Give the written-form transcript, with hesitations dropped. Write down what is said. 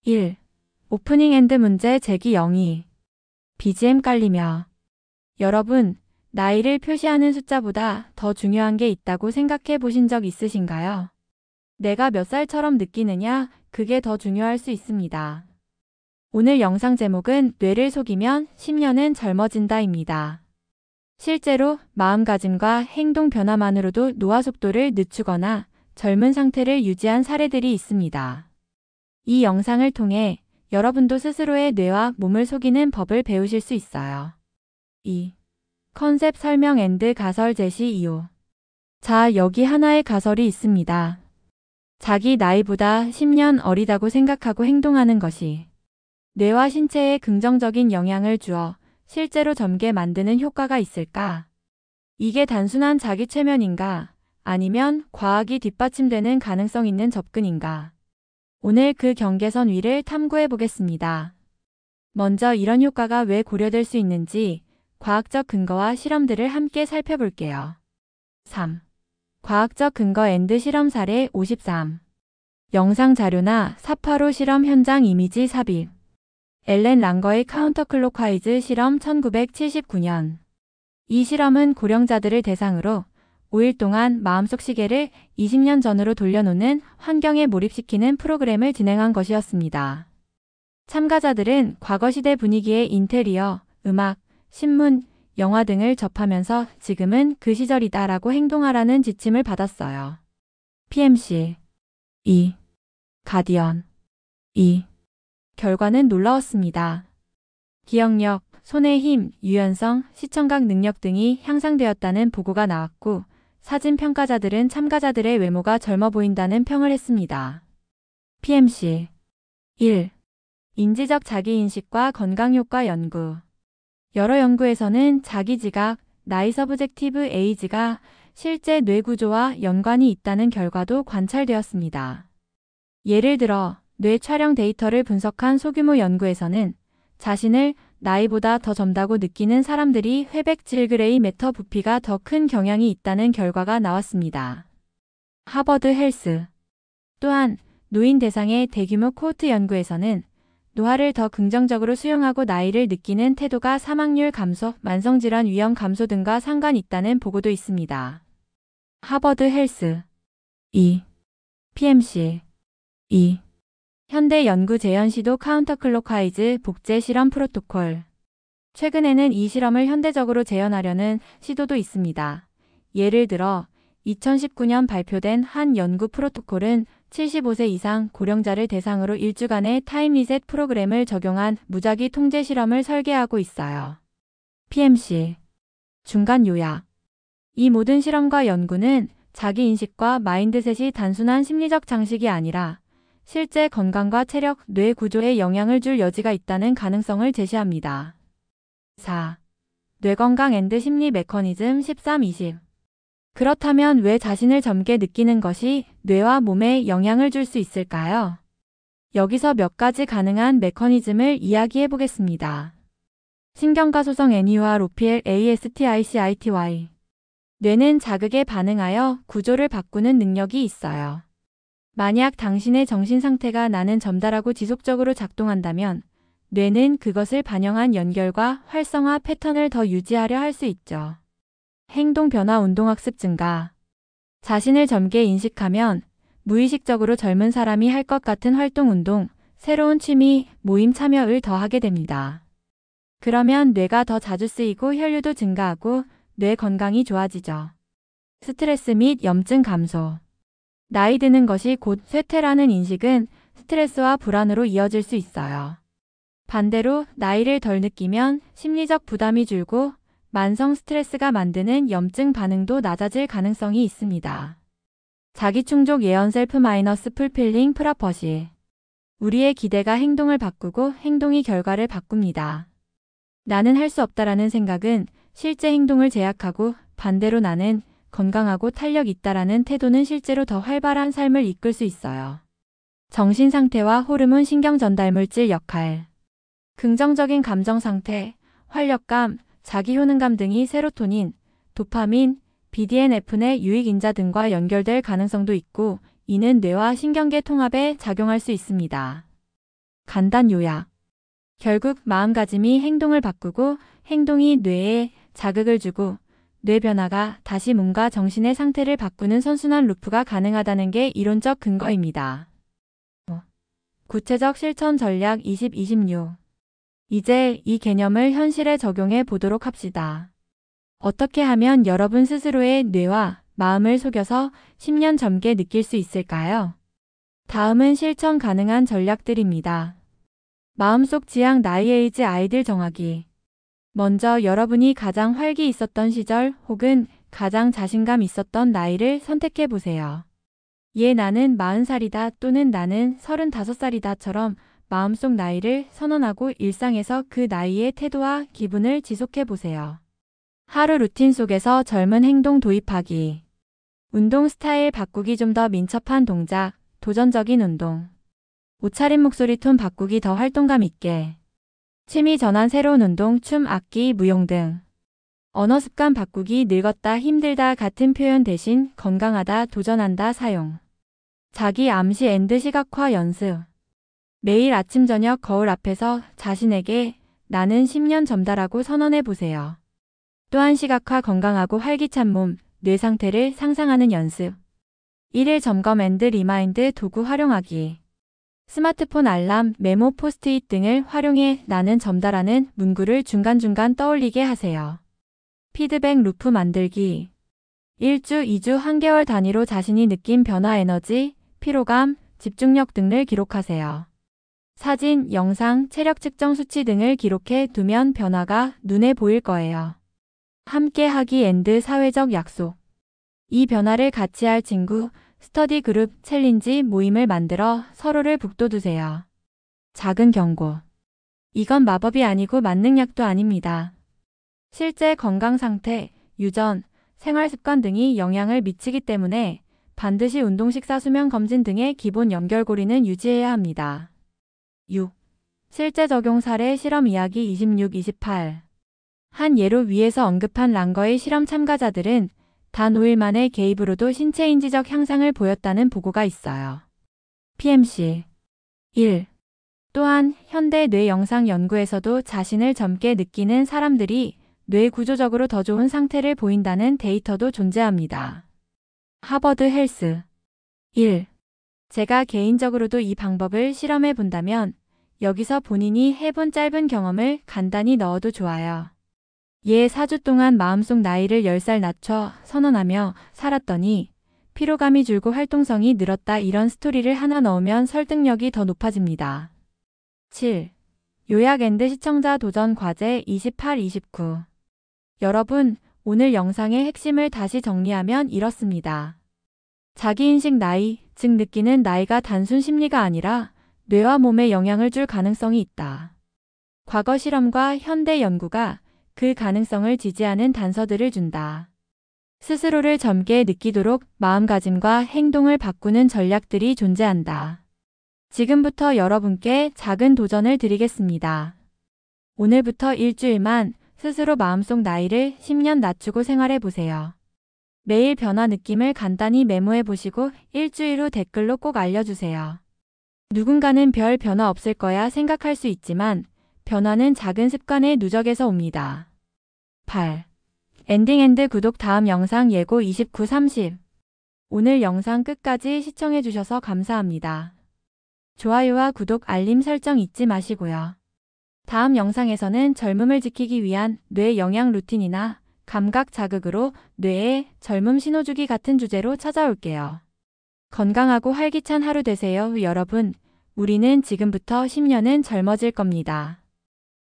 1. 오프닝 엔드 문제 제기 02. BGM 깔리며. 여러분, 나이를 표시하는 숫자보다 더 중요한 게 있다고 생각해 보신 적 있으신가요? 내가 몇 살처럼 느끼느냐, 그게 더 중요할 수 있습니다. 오늘 영상 제목은 뇌를 속이면 10년은 젊어진다입니다. 실제로 마음가짐과 행동 변화만으로도 노화 속도를 늦추거나 젊은 상태를 유지한 사례들이 있습니다. 이 영상을 통해 여러분도 스스로의 뇌와 몸을 속이는 법을 배우실 수 있어요. 2. 컨셉 설명 앤드 가설 제시 이유. 자, 여기 하나의 가설이 있습니다. 자기 나이보다 10년 어리다고 생각하고 행동하는 것이 뇌와 신체에 긍정적인 영향을 주어 실제로 젊게 만드는 효과가 있을까? 이게 단순한 자기 최면인가? 아니면 과학이 뒷받침되는 가능성 있는 접근인가? 오늘 그 경계선 위를 탐구해 보겠습니다. 먼저 이런 효과가 왜 고려될 수 있는지 과학적 근거와 실험들을 함께 살펴볼게요. 3. 과학적 근거 앤드 실험 사례 53. 영상 자료나 사파로 실험 현장 이미지 삽입. 엘렌 랑거의 카운터클록와이즈 실험 1979년. 이 실험은 고령자들을 대상으로 5일 동안 마음속 시계를 20년 전으로 돌려놓는 환경에 몰입시키는 프로그램을 진행한 것이었습니다. 참가자들은 과거 시대 분위기의 인테리어, 음악, 신문, 영화 등을 접하면서 지금은 그 시절이다라고 행동하라는 지침을 받았어요. PMC 2. 가디언 2. 결과는 놀라웠습니다. 기억력, 손의 힘, 유연성, 시청각 능력 등이 향상되었다는 보고가 나왔고 사진 평가자들은 참가자들의 외모가 젊어 보인다는 평을 했습니다. PMC 1. 인지적 자기인식과 건강효과 연구. 여러 연구에서는 자기지각, 나이 서브젝티브 에이지가 실제 뇌 구조와 연관이 있다는 결과도 관찰되었습니다. 예를 들어 뇌 촬영 데이터를 분석한 소규모 연구에서는 자신을 나이보다 더 젊다고 느끼는 사람들이 회백질 그레이 매터 부피가 더 큰 경향이 있다는 결과가 나왔습니다. 하버드 헬스. 또한 노인 대상의 대규모 코호트 연구에서는 노화를 더 긍정적으로 수용하고 나이를 느끼는 태도가 사망률 감소, 만성질환 위험 감소 등과 상관 있다는 보고도 있습니다. 하버드 헬스 2. PMC 2. 현대 연구 재현 시도 카운터클록와이즈 복제 실험 프로토콜. 최근에는 이 실험을 현대적으로 재현하려는 시도도 있습니다. 예를 들어 2019년 발표된 한 연구 프로토콜은 75세 이상 고령자를 대상으로 일주간의 타임 리셋 프로그램을 적용한 무작위 통제 실험을 설계하고 있어요. PMC 중간 요약. 이 모든 실험과 연구는 자기인식과 마인드셋이 단순한 심리적 장식이 아니라 실제 건강과 체력, 뇌 구조에 영향을 줄 여지가 있다는 가능성을 제시합니다. 4. 뇌건강 앤드 심리 메커니즘 13-20. 그렇다면 왜 자신을 젊게 느끼는 것이 뇌와 몸에 영향을 줄 수 있을까요? 여기서 몇 가지 가능한 메커니즘을 이야기해 보겠습니다. 신경가 소성 NUROPL ASTICITY. 뇌는 자극에 반응하여 구조를 바꾸는 능력이 있어요. 만약 당신의 정신 상태가 나는 젊다라고 지속적으로 작동한다면 뇌는 그것을 반영한 연결과 활성화 패턴을 더 유지하려 할 수 있죠. 행동 변화 운동학습 증가. 자신을 젊게 인식하면 무의식적으로 젊은 사람이 할 것 같은 활동 운동, 새로운 취미, 모임 참여를 더 하게 됩니다. 그러면 뇌가 더 자주 쓰이고 혈류도 증가하고 뇌 건강이 좋아지죠. 스트레스 및 염증 감소. 나이 드는 것이 곧 쇠퇴라는 인식은 스트레스와 불안으로 이어질 수 있어요. 반대로 나이를 덜 느끼면 심리적 부담이 줄고 만성 스트레스가 만드는 염증 반응도 낮아질 가능성이 있습니다. 자기충족 예언 셀프 마이너스 풀필링 프라퍼시. 우리의 기대가 행동을 바꾸고 행동이 결과를 바꿉니다. 나는 할 수 없다라는 생각은 실제 행동을 제약하고 반대로 나는 건강하고 탄력 있다라는 태도는 실제로 더 활발한 삶을 이끌 수 있어요. 정신 상태와 호르몬 신경 전달 물질 역할. 긍정적인 감정 상태, 활력감, 자기 효능감 등이 세로토닌, 도파민, BDNF 내 유익 인자 등과 연결될 가능성도 있고 이는 뇌와 신경계 통합에 작용할 수 있습니다. 간단 요약. 결국 마음가짐이 행동을 바꾸고 행동이 뇌에 자극을 주고 뇌 변화가 다시 몸과 정신의 상태를 바꾸는 선순환 루프가 가능하다는 게 이론적 근거입니다. 구체적 실천 전략 2026. 이제 이 개념을 현실에 적용해 보도록 합시다. 어떻게 하면 여러분 스스로의 뇌와 마음을 속여서 10년 젊게 느낄 수 있을까요? 다음은 실천 가능한 전략들입니다. 마음속 지향 나이 에이지 아이들 정하기. 먼저 여러분이 가장 활기 있었던 시절 혹은 가장 자신감 있었던 나이를 선택해 보세요. 나는 40살이다 또는 나는 35살이다처럼 마음속 나이를 선언하고 일상에서 그 나이의 태도와 기분을 지속해 보세요. 하루 루틴 속에서 젊은 행동 도입하기. 운동 스타일 바꾸기. 좀 더 민첩한 동작, 도전적인 운동. 옷차림 목소리 톤 바꾸기. 더 활동감 있게. 취미 전환 새로운 운동, 춤, 악기, 무용 등. 언어 습관 바꾸기. 늙었다, 힘들다 같은 표현 대신 건강하다, 도전한다 사용. 자기 암시 앤드 시각화 연습. 매일 아침 저녁 거울 앞에서 자신에게 나는 10년 젊다라고 선언해 보세요. 또한 시각화 건강하고 활기찬 몸, 뇌 상태를 상상하는 연습. 1일 점검 앤드 리마인드 도구 활용하기. 스마트폰 알람, 메모, 포스트잇 등을 활용해 나는 젊다라는 문구를 중간중간 떠올리게 하세요. 피드백 루프 만들기. 1주, 2주, 1개월 단위로 자신이 느낀 변화, 에너지, 피로감, 집중력 등을 기록하세요. 사진, 영상, 체력 측정 수치 등을 기록해 두면 변화가 눈에 보일 거예요. 함께하기 앤드 사회적 약속. 이 변화를 같이 할 친구, 스터디 그룹, 챌린지 모임을 만들어 서로를 북돋우세요. 작은 경고. 이건 마법이 아니고 만능약도 아닙니다. 실제 건강 상태, 유전, 생활 습관 등이 영향을 미치기 때문에 반드시 운동, 식사, 수면 검진 등의 기본 연결고리는 유지해야 합니다. 6. 실제 적용 사례 실험 이야기 26, 28. 한 예로 위에서 언급한 랑거의 실험 참가자들은 단 5일 만에 개입으로도 신체 인지적 향상을 보였다는 보고가 있어요. PMC 1. 또한 현대 뇌 영상 연구에서도 자신을 젊게 느끼는 사람들이 뇌 구조적으로 더 좋은 상태를 보인다는 데이터도 존재합니다. 하버드 헬스 1. 제가 개인적으로도 이 방법을 실험해 본다면 여기서 본인이 해본 짧은 경험을 간단히 넣어도 좋아요. 4주 동안 마음속 나이를 10살 낮춰 선언하며 살았더니 피로감이 줄고 활동성이 늘었다. 이런 스토리를 하나 넣으면 설득력이 더 높아집니다. 7. 요약 앤드 시청자 도전 과제 28, 29. 여러분, 오늘 영상의 핵심을 다시 정리하면 이렇습니다. 자기인식 나이, 즉 느끼는 나이가 단순 심리가 아니라 뇌와 몸에 영향을 줄 가능성이 있다. 과거 실험과 현대 연구가 그 가능성을 지지하는 단서들을 준다. 스스로를 젊게 느끼도록 마음가짐과 행동을 바꾸는 전략들이 존재한다. 지금부터 여러분께 작은 도전을 드리겠습니다. 오늘부터 일주일만 스스로 마음속 나이를 10년 낮추고 생활해 보세요. 매일 변화 느낌을 간단히 메모해 보시고 일주일 후 댓글로 꼭 알려주세요. 누군가는 별 변화 없을 거야 생각할 수 있지만 변화는 작은 습관의 누적에서 옵니다. 8. 엔딩 앤드 구독. 다음 영상 예고 29, 30. 오늘 영상 끝까지 시청해 주셔서 감사합니다. 좋아요와 구독, 알림 설정 잊지 마시고요. 다음 영상에서는 젊음을 지키기 위한 뇌 영양 루틴이나 감각 자극으로 뇌의 젊음 신호주기 같은 주제로 찾아올게요. 건강하고 활기찬 하루 되세요, 여러분. 우리는 지금부터 10년은 젊어질 겁니다.